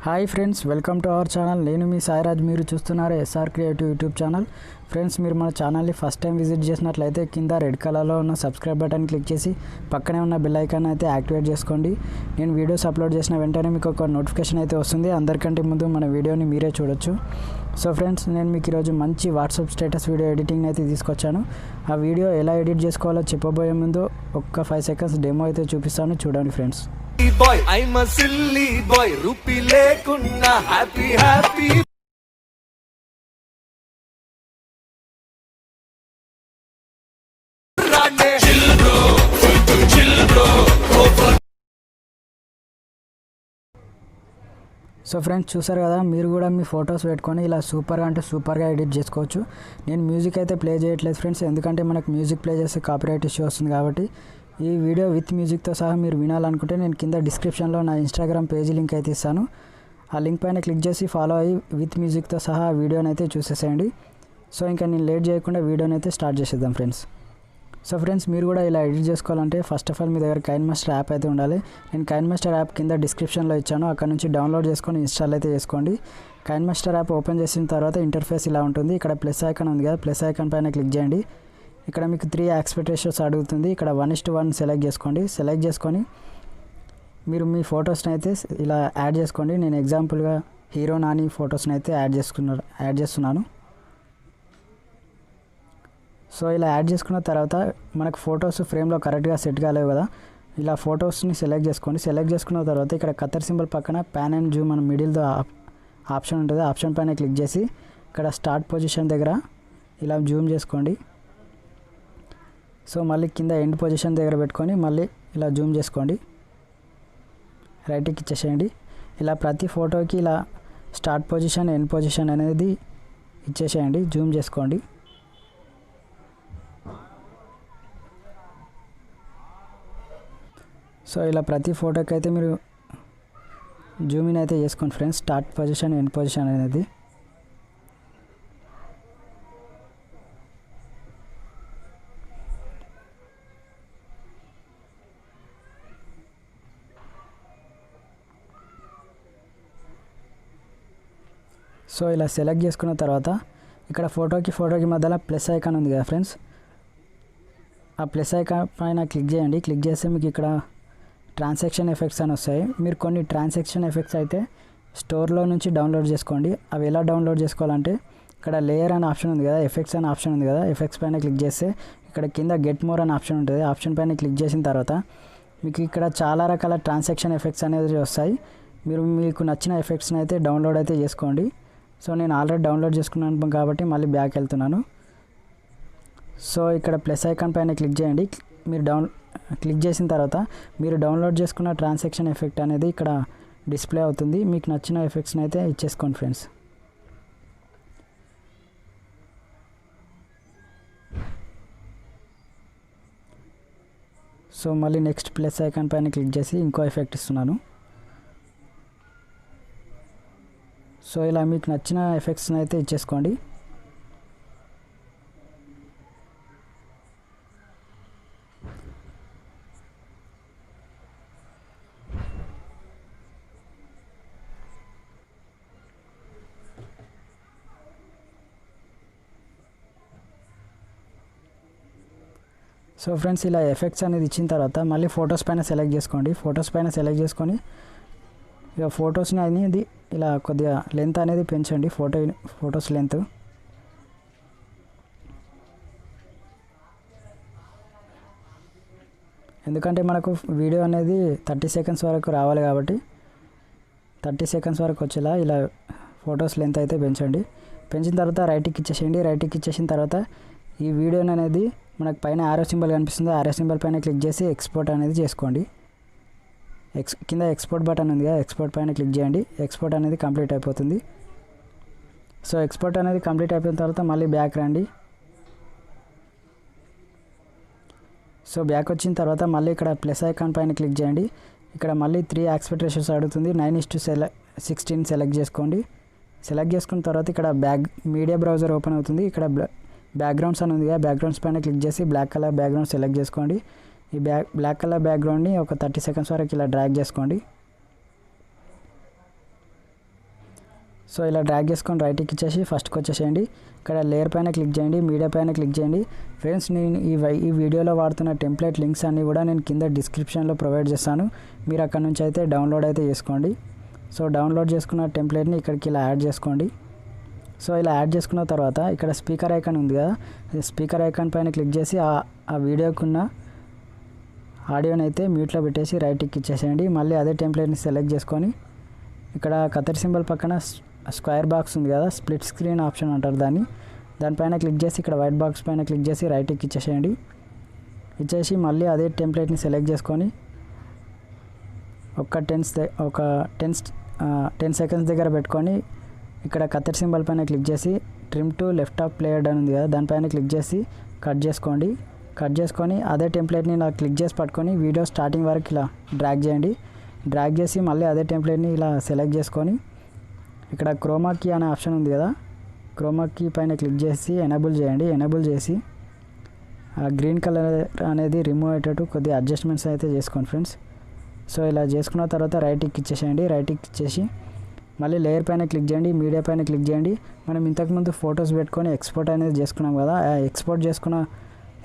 Hi friends, welcome to our channel. నేను మీ సాయిరాజ్. మీరు చూస్తున్నారు SR creative YouTube channel. Friends, మీరు మన ఛానల్ని ఫస్ట్ టైం విజిట్ చేసినట్లయితే కింద రెడ్ కలర్లో ఉన్న సబ్స్క్రైబ్ బటన్ క్లిక్ చేసి పక్కనే ఉన్న బెల్ ఐకాన్ అయితే యాక్టివేట్ చేసుకోండి. నేను వీడియోస్ అప్లోడ్ చేసిన వెంటనే మీకు ఒక నోటిఫికేషన్ అయితే వస్తుంది. అందరికంటే ముందు మన వీడియోని మీరే చూడొచ్చు. సో ఫ్రెండ్స్, నేను మీకు ఈరోజు మంచి వాట్సాప్ స్టేటస్ వీడియో ఎడిటింగ్ అయితే తీసుకొచ్చాను. ఆ వీడియో ఎలా ఎడిట్ చేసుకోవాలో చెప్పబోయే ముందు ఒక్క 5 సెకండ్స్ డెమో అయితే చూపిస్తాను, చూడండి friends. boy I'm a silly boy rupee లేకున్నా happy happy chill bro so friends, చూసారు కదా, మీరు కూడా మీ ఫొటోస్ పెట్టుకొని ఇలా సూపర్గా అంటే సూపర్గా ఎడిట్ చేసుకోవచ్చు. నేను మ్యూజిక్ అయితే ప్లే చేయట్లేదు ఫ్రెండ్స్, ఎందుకంటే మనకు మ్యూజిక్ ప్లే చేస్తే కాపీరైట్ ఇష్యూ వస్తుంది. కాబట్టి ఈ వీడియో విత్ మ్యూజిక్తో సహా మీరు వినాలనుకుంటే నేను కింద డిస్క్రిప్షన్లో నా ఇన్స్టాగ్రామ్ పేజీ లింక్ అయితే ఇస్తాను. ఆ లింక్ పైన క్లిక్ చేసి ఫాలో అయ్యి విత్ మ్యూజిక్తో సహా ఆ వీడియోని అయితే చూసేసేయండి. సో ఇంకా నేను లేట్ చేయకుండా వీడియోని అయితే స్టార్ట్ చేసేద్దాం ఫ్రెండ్స్. సో ఫ్రెండ్స్, మీరు కూడా ఇలా ఎడిట్ చేసుకోవాలంటే ఫస్ట్ ఆఫ్ ఆల్ మీ దగ్గర కైన్మాస్టర్ యాప్ అయితే ఉండాలి. నేను కైన్మాస్టర్ యాప్ కింద డిస్క్రిప్షన్లో ఇచ్చాను, అక్కడ నుంచి డౌన్లోడ్ చేసుకొని ఇన్స్టాల్ అయితే చేసుకోండి. కైన్మాస్టర్ యాప్ ఓపెన్ చేసిన తర్వాత ఇంటర్ఫేస్ ఇలా ఉంటుంది. ఇక్కడ ప్లస్ ఐకాన్ ఉంది కదా, ప్లస్ ఐకాన్ పైన క్లిక్ చేయండి. ఇక్కడ మీకు 3 ఆస్పెక్ట్ రేషియోస్ అడుగుతుంది. ఇక్కడ 1:1 సెలెక్ట్ చేసుకోండి. సెలెక్ట్ చేసుకొని మీరు మీ ఫొటోస్ని అయితే ఇలా యాడ్ చేసుకోండి. నేను ఎగ్జాంపుల్గా హీరో నాని ఫొటోస్ని అయితే యాడ్ చేస్తున్నాను. సో ఇలా యాడ్ చేసుకున్న తర్వాత మనకు ఫొటోస్ ఫ్రేమ్లో కరెక్ట్గా సెట్ కాలేవు కదా, ఇలా ఫొటోస్ని సెలెక్ట్ చేసుకోండి. సెలెక్ట్ చేసుకున్న తర్వాత ఇక్కడ కత్తర్ సింబల్ పక్కన ప్యాన్ అండ్ జూమ్ అని మిడిల్తో ఆప్షన్ ఉంటుంది. ఆప్షన్ పైన క్లిక్ చేసి ఇక్కడ స్టార్ట్ పొజిషన్ దగ్గర ఇలా జూమ్ చేసుకోండి. సో మళ్ళీ కింద ఎండ్ పొజిషన్ దగ్గర పెట్టుకొని మళ్ళీ ఇలా జూమ్ చేసుకోండి, రైట్కి ఇచ్చేసేయండి. ఇలా ప్రతి ఫోటోకి ఇలా స్టార్ట్ పొజిషన్ ఎండ్ పొజిషన్ అనేది ఇచ్చేసేయండి, జూమ్ చేసుకోండి. సో ఇలా ప్రతి ఫోటోకి అయితే మీరు జూమ్ ఇన్ అయితే చేసుకోండి friends, start position end position అనేది. సో ఇలా సెలెక్ట్ చేసుకున్న తర్వాత ఇక్కడ ఫోటోకి మధ్యలో ప్లస్ ఐకాన్ ఉంది కదా ఫ్రెండ్స్, ఆ ప్లస్ ఐకాన్ పైన క్లిక్ చేయండి. క్లిక్ చేస్తే మీకు ఇక్కడ ట్రాన్సాక్షన్ ఎఫెక్ట్స్ అని వస్తాయి. మీరు కొన్ని ట్రాన్సాక్షన్ ఎఫెక్ట్స్ అయితే స్టోర్లో నుంచి డౌన్లోడ్ చేసుకోండి. అవి ఎలా డౌన్లోడ్ చేసుకోవాలంటే ఇక్కడ లేయర్ అనే ఆప్షన్ ఉంది కదా, ఎఫెక్ట్స్ అనే ఆప్షన్ ఉంది కదా, ఎఫెక్ట్స్ పైన క్లిక్ చేస్తే ఇక్కడ కింద గెట్ మోర్ అనే ఆప్షన్ ఉంటుంది. ఆప్షన్ పైన క్లిక్ చేసిన తర్వాత మీకు ఇక్కడ చాలా రకాల ట్రాన్సాక్షన్ ఎఫెక్ట్స్ అనేది వస్తాయి. మీకు నచ్చిన ఎఫెక్ట్స్ని అయితే డౌన్లోడ్ అయితే చేసుకోండి. సో నేను ఆల్రెడీ డౌన్లోడ్ చేసుకున్నాను కాబట్టి మళ్ళీ బ్యాక్ వెళ్తున్నాను. సో ఇక్కడ ప్లస్ ఐకాన్ పైన క్లిక్ చేయండి. మీరు క్లిక్ చేసిన తర్వాత మీరు డౌన్లోడ్ చేసుకున్న ట్రాన్సాక్షన్ ఎఫెక్ట్ అనేది ఇక్కడ డిస్ప్లే అవుతుంది. మీకు నచ్చిన ఎఫెక్ట్స్ని అయితే ఇచ్చేసుకోండి ఫ్రెండ్స్. సో మళ్ళీ నెక్స్ట్ ప్లస్ ఐకాన్ పైన క్లిక్ చేసి ఇంకో ఎఫెక్ట్ ఇస్తున్నాను. సో ఇలా మీకు నచ్చిన ఎఫెక్ట్స్ని అయితే ఇచ్చేసుకోండి. సో ఫ్రెండ్స్, ఇలా ఎఫెక్ట్స్ అనేది ఇచ్చిన తర్వాత మళ్ళీ ఫొటోస్ పైన సెలెక్ట్ చేసుకోండి. ఫొటోస్ పైన సెలెక్ట్ చేసుకొని ఇక ఫొటోస్ని అనేది ఇలా కొద్దిగా లెంత్ అనేది పెంచండి, ఫొటోస్ లెంత్. ఎందుకంటే మనకు వీడియో అనేది 30 సెకండ్స్ వరకు రావాలి కాబట్టి 30 సెకండ్స్ వరకు వచ్చేలా ఇలా ఫొటోస్ లెంత్ అయితే పెంచండి. పెంచిన తర్వాత రైట్కి ఇచ్చేసేయండి. రైట్కి ఇచ్చేసిన తర్వాత ఈ వీడియోని అనేది మనకు పైన ఆరో సింబల్ కనిపిస్తుంది, ఆరో సింబల్ పైన క్లిక్ చేసి ఎక్స్పోర్ట్ అనేది చేసుకోండి. కింద ఎక్స్పోర్ట్ బటన్ ఉంది కదా, ఎక్స్పోర్ట్ పైన క్లిక్ చేయండి. ఎక్స్పోర్ట్ అనేది కంప్లీట్ అయిపోతుంది. సో ఎక్స్పోర్ట్ అనేది కంప్లీట్ అయిపోయిన తర్వాత మళ్ళీ బ్యాక్ రండి. సో బ్యాక్ వచ్చిన తర్వాత మళ్ళీ ఇక్కడ ప్లస్ ఐకాన్ పైన క్లిక్ చేయండి. ఇక్కడ మళ్ళీ 3 ఆస్పెక్ట్ రేషియోస్ అడుగుతుంది. 9:16 సెలెక్ట్ చేసుకోండి. సెలెక్ట్ చేసుకున్న తర్వాత ఇక్కడ మీడియా బ్రౌజర్ ఓపెన్ అవుతుంది. ఇక్కడ బ్యాక్గ్రౌండ్స్ అని ఉంది కదా, బ్యాక్గ్రౌండ్స్ పైన క్లిక్ చేసి బ్లాక్ కలర్ బ్యాక్గ్రౌండ్ సెలెక్ట్ చేసుకోండి. ఈ బ్లాక్ కలర్ బ్యాక్గ్రౌండ్ని ఒక 30 సెకండ్స్ వరకు ఇలా డ్రాగ్ చేసుకోండి. సో ఇలా డ్రాగ్ చేసుకొని రైట్కి ఇచ్చేసి ఫస్ట్కి వచ్చేసేయండి. ఇక్కడ లేయర్ పైన క్లిక్ చేయండి, మీడియా పైన క్లిక్ చేయండి. ఫ్రెండ్స్ నేను ఈ వీడియోలో వాడుతున్న టెంప్లెట్ లింక్స్ అన్నీ కూడా నేను కింద డిస్క్రిప్షన్లో ప్రొవైడ్ చేస్తాను. మీరు అక్కడ నుంచి అయితే డౌన్లోడ్ అయితే చేసుకోండి. సో డౌన్లోడ్ చేసుకున్న టెంప్లెట్ని ఇక్కడికి ఇలా యాడ్ చేసుకోండి. సో ఇలా యాడ్ చేసుకున్న తర్వాత ఇక్కడ స్పీకర్ ఐకాన్ ఉంది కదా, స్పీకర్ ఐకాన్ పైన క్లిక్ చేసి ఆ వీడియోకున్న ఆడియోని అయితే మ్యూట్లో పెట్టేసి రైట్కి ఇచ్చేసేయండి. మళ్ళీ అదే టెంప్లెట్ని సెలెక్ట్ చేసుకొని ఇక్కడ కత్తెర సింబల్ పక్కన స్క్వేర్ బాక్స్ ఉంది కదా, స్ప్లిట్ స్క్రీన్ ఆప్షన్ అంటారు దానిపైన క్లిక్ చేసి ఇక్కడ వైట్ బాక్స్ పైన క్లిక్ చేసి రైట్కి ఇచ్చేసేయండి. ఇచ్చేసి మళ్ళీ అదే టెంప్లెట్ని సెలెక్ట్ చేసుకొని ఒక 10 సెకండ్స్ దగ్గర పెట్టుకొని ఇక్కడ కత్తెర సింబల్ పైన క్లిక్ చేసి trim to left of player అని ఉంది కదా, దానిపైన క్లిక్ చేసి కట్ చేసుకొని అదే టెంప్లెట్ని ఇలా క్లిక్ చేసి పట్టుకొని వీడియో స్టార్టింగ్ వరకు ఇలా డ్రాగ్ చేయండి. డ్రాగ్ చేసి మళ్ళీ అదే టెంప్లెట్ని ఇలా సెలెక్ట్ చేసుకొని ఇక్కడ క్రోమా కీ అనే ఆప్షన్ ఉంది కదా, క్రోమా కీ పైన క్లిక్ చేసి ఎనేబుల్ చేయండి. ఎనేబుల్ చేసి ఆ గ్రీన్ కలర్ అనేది రిమూవ్ అయ్యేటట్టు కొద్దిగా అడ్జస్ట్మెంట్స్ అయితే చేసుకోండి ఫ్రెండ్స్. సో ఇలా చేసుకున్న తర్వాత రైట్కి ఇచ్చేసేయండి. రైట్కి ఇచ్చేసి మళ్ళీ లేయర్ పైన క్లిక్ చేయండి, మీడియా పైన క్లిక్ చేయండి. మనం ఇంతకుముందు ఫొటోస్ పెట్టుకొని ఎక్స్పోర్ట్ అనేది చేసుకున్నాం కదా, ఆ ఎక్స్పోర్ట్ చేసుకున్న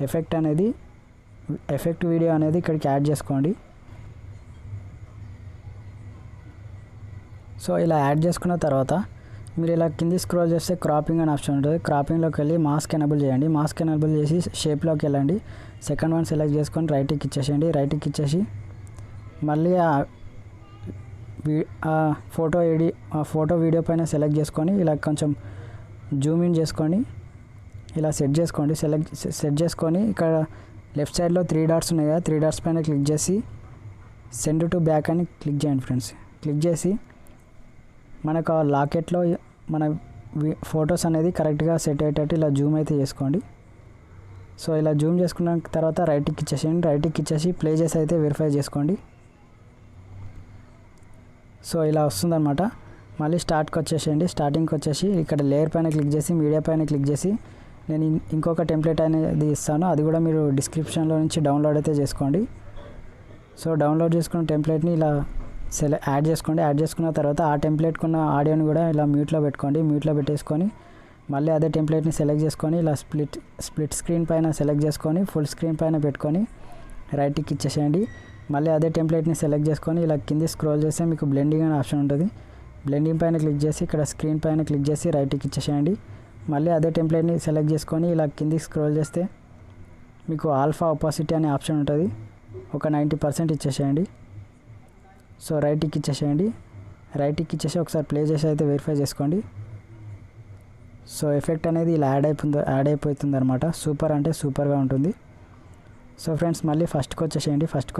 ఎఫెక్ట్ వీడియో అనేది ఇక్కడికి యాడ్ చేసుకోండి. సో ఇలా యాడ్ చేసుకున్న తర్వాత మీరు ఇలా కింది స్క్రోల్ చేస్తే క్రాపింగ్ అనే ఆప్షన్ ఉంటుంది. క్రాపింగ్లోకి వెళ్ళి మాస్క్ ఎనేబుల్ చేయండి. మాస్క్ ఎనేబుల్ చేసి షేప్లోకి వెళ్ళండి. సెకండ్ వన్ సెలెక్ట్ చేసుకొని రైట్కి ఇచ్చేసేయండి. రైట్కి ఇచ్చేసి మళ్ళీ ఆ ఫోటో వీడియో పైన సెలెక్ట్ చేసుకొని ఇలా కొంచెం జూమ్ ఇన్ చేసుకొని ఇలా సెట్ చేసుకొని ఇక్కడ లెఫ్ట్ సైడ్లో 3 డాట్స్ ఉన్నాయి కదా, 3 డాట్స్ పైన క్లిక్ చేసి సెండ్ టు బ్యాక్ అని క్లిక్ చేయండి ఫ్రెండ్స్. క్లిక్ చేసి మనకు ఆ లాకెట్లో మన ఫొటోస్ అనేది కరెక్ట్గా సెట్ అయ్యేటట్టు ఇలా జూమ్ అయితే చేసుకోండి. సో ఇలా జూమ్ చేసుకున్న తర్వాత రైట్కి ఇచ్చేసేయండి. రైట్కి ఇచ్చేసి ప్లే చేసి అయితే వెరిఫై చేసుకోండి. సో ఇలా వస్తుందన్నమాట. మళ్ళీ స్టార్టింగ్కి వచ్చేసి ఇక్కడ లేయర్ పైన క్లిక్ చేసి మీడియా పైన క్లిక్ చేసి నేను ఇంకొక టెంప్లెట్ అనేది ఇస్తాను, అది కూడా మీరు డిస్క్రిప్షన్లో నుంచి డౌన్లోడ్ అయితే చేసుకోండి. సో డౌన్లోడ్ చేసుకున్న టెంప్లెట్ని ఇలా యాడ్ చేసుకోండి. యాడ్ చేసుకున్న తర్వాత ఆ టెంప్లెట్కున్న ఆడియోని కూడా ఇలా మ్యూట్లో పెట్టేసుకొని మళ్ళీ అదే టెంప్లెట్ని సెలెక్ట్ చేసుకొని ఇలా స్ప్లిట్ స్క్రీన్ పైన సెలెక్ట్ చేసుకొని ఫుల్ స్క్రీన్ పైన పెట్టుకొని రైట్కి ఇచ్చేసేయండి. మళ్ళీ అదే టెంప్లెట్ని సెలెక్ట్ చేసుకొని ఇలా కింది స్క్రోల్ చేస్తే మీకు బ్లెండింగ్ అనే ఆప్షన్ ఉంటుంది. బ్లెండింగ్ పైన క్లిక్ చేసి ఇక్కడ స్క్రీన్ పైన క్లిక్ చేసి రైట్కి ఇచ్చేసేయండి. మళ్ళీ అదే టెంప్లెట్ని సెలెక్ట్ చేసుకొని ఇలా కిందికి స్క్రోల్ చేస్తే మీకు ఆల్ఫా ఒపాసిటీ అనే ఆప్షన్ ఉంటుంది. ఒక 90% ఇచ్చేసేయండి. సో రైట్కి ఇచ్చేసి ఒకసారి ప్లే చేసి అయితే వెరిఫై చేసుకోండి. సో ఎఫెక్ట్ అనేది ఇలా యాడ్ అయిపోతుంది అనమాట. సూపర్ అంటే సూపర్గా ఉంటుంది. సో ఫ్రెండ్స్ మళ్ళీ ఫస్ట్కి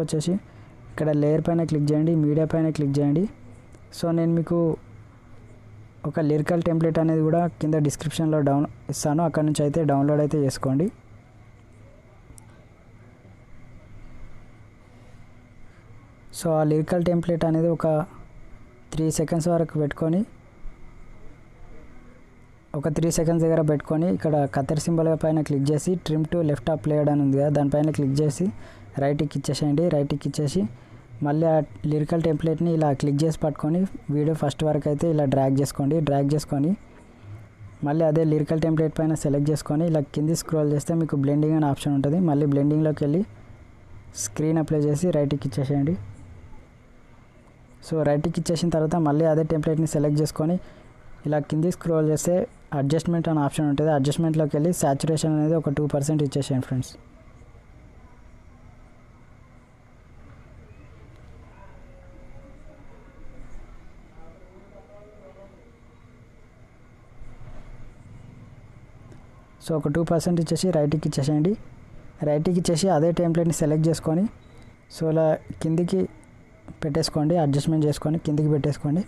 వచ్చేసి ఇక్కడ లేయర్ పైన క్లిక్ చేయండి, మీడియా పైన క్లిక్ చేయండి. సో నేను మీకు ఒక లిరికల్ టెంప్లెట్ అనేది కూడా కింద డిస్క్రిప్షన్లో ఇస్తాను, అక్కడ నుంచి అయితే డౌన్లోడ్ అయితే చేసుకోండి. సో ఆ లిరికల్ టెంప్లెట్ అనేది ఒక 3 సెకండ్స్ వరకు పెట్టుకొని ఒక 3 సెకండ్స్ దగ్గర పెట్టుకొని ఇక్కడ కత్తెర సింబల్ పైన క్లిక్ చేసి trim to left of player అని ఉంది కదా, దానిపైన క్లిక్ చేసి రైట్కి ఇచ్చేసేయండి. రైట్కి ఇచ్చేసి మళ్ళీ ఆ లిరికల్ టెంప్లెట్ని ఇలా క్లిక్ చేసి పట్టుకొని వీడియో ఫస్ట్ వరకు అయితే ఇలా డ్రాగ్ చేసుకొని మళ్ళీ అదే లిరికల్ టెంప్లెట్ పైన సెలెక్ట్ చేసుకొని ఇలా కింది స్క్రోల్ చేస్తే మీకు బ్లెండింగ్ అనే ఆప్షన్ ఉంటుంది. మళ్ళీ బ్లెండింగ్లోకి వెళ్ళి స్క్రీన్ అప్లై చేసి రైట్కి ఇచ్చేసేయండి. సో రైట్కి ఇచ్చేసిన తర్వాత మళ్ళీ అదే టెంప్లెట్ని సెలెక్ట్ చేసుకొని ఇలా కింది స్క్రోల్ చేస్తే అడ్జస్ట్మెంట్ అనే ఆప్షన్ ఉంటుంది. అడ్జస్ట్మెంట్లోకి వెళ్ళి సాచురేషన్ అనేది ఒక 2% ఇచ్చేసేయండి ఫ్రెండ్స్. సో ఒక 2% ఇచ్చేసి రైట్కి ఇచ్చేసేయండి. రైట్కి ఇచ్చేసి అదే టెంప్లెట్ని సెలెక్ట్ చేసుకొని సో ఇలా కిందికి పెట్టేసుకోండి, అడ్జస్ట్మెంట్ చేసుకొని కిందికి పెట్టేసుకోండి.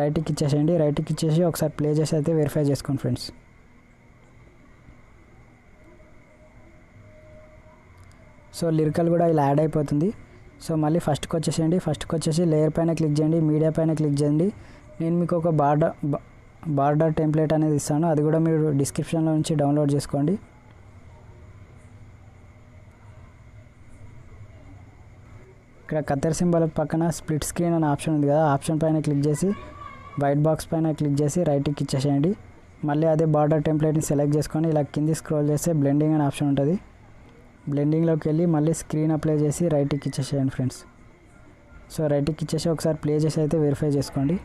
రైట్కి ఇచ్చేసేయండి. రైట్కి ఇచ్చేసి ఒకసారి ప్లే చేసి అయితే వెరిఫై చేసుకోండి ఫ్రెండ్స్. సో లిరికల్ కూడా ఇలా యాడ్ అయిపోతుంది. సో మళ్ళీ ఫస్ట్కి వచ్చేసి లేయర్ పైన క్లిక్ చేయండి, మీడియా పైన క్లిక్ చేయండి. నేను మీకు ఒక బార్డర్ టెంప్లెట్ అనేది ఇస్తాను, అది కూడా మీరు డిస్క్రిప్షన్లో నుంచి డౌన్లోడ్ చేసుకోండి. ఇక్కడ కత్తెర సింబల్ పక్కన స్ప్లిట్ స్క్రీన్ అనే ఆప్షన్ ఉంది కదా, ఆప్షన్ పైన క్లిక్ చేసి వైట్ బాక్స్ పైన క్లిక్ చేసి రైట్కి ఇచ్చేసేయండి. మళ్ళీ అదే బార్డర్ టెంప్లెట్ని సెలెక్ట్ చేసుకొని ఇలా కింది స్క్రోల్ చేస్తే బ్లెండింగ్ అనే ఆప్షన్ ఉంటుంది. బ్లెండింగ్లోకి వెళ్ళి మళ్ళీ స్క్రీన్ అప్లై చేసి రైట్కి ఇచ్చేసేయండి ఫ్రెండ్స్. సో రైట్కి ఇచ్చేసి ఒకసారి ప్లే చేసి అయితే వెరిఫై చేసుకోండి.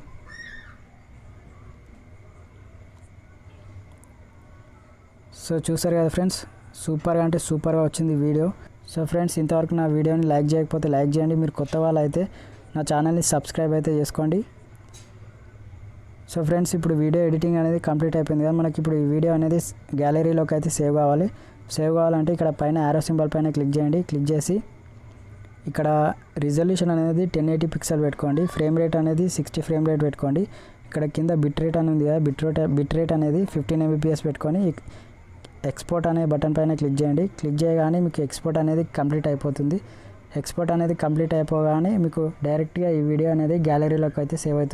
సో చూసారు కదా ఫ్రెండ్స్, సూపర్గా అంటే సూపర్గా వచ్చింది వీడియో. సో ఫ్రెండ్స్, ఇంతవరకు నా వీడియోని లైక్ చేయకపోతే లైక్ చేయండి. మీరు కొత్త వాళ్ళు అయితే నా ఛానల్ని సబ్స్క్రైబ్ అయితే చేసుకోండి. సో ఫ్రెండ్స్, ఇప్పుడు వీడియో ఎడిటింగ్ అనేది కంప్లీట్ అయిపోయింది కదా. మనకి ఇప్పుడు ఈ వీడియో అనేది గ్యాలరీలోకి అయితే సేవ్ కావాలి. సేవ్ కావాలంటే ఇక్కడ పైన యారో సింబల్ పైన క్లిక్ చేయండి. క్లిక్ చేసి ఇక్కడ రిజల్యూషన్ అనేది 1080 పిక్సెల్ పెట్టుకోండి. ఫ్రేమ్ రేట్ అనేది 60 ఫ్రేమ్ రేట్ పెట్టుకోండి. ఇక్కడ కింద బిట్ రేట్ అని ఉంది కదా, బిట్ రేట్ అనేది 15 Mbps పెట్టుకొని ఎక్స్పోర్ట్ అనే బటన్ పైన క్లిక్ చేయండి. క్లిక్ చేయగానే మీకు ఎక్స్పోర్ట్ అనేది కంప్లీట్ అయిపోతుంది. ఎక్స్పోర్ట్ అనేది కంప్లీట్ అయిపోగానే మీకు డైరెక్ట్గా ఈ వీడియో అనేది గ్యాలరీలోకి అయితే సేవ్ అవుతుంది.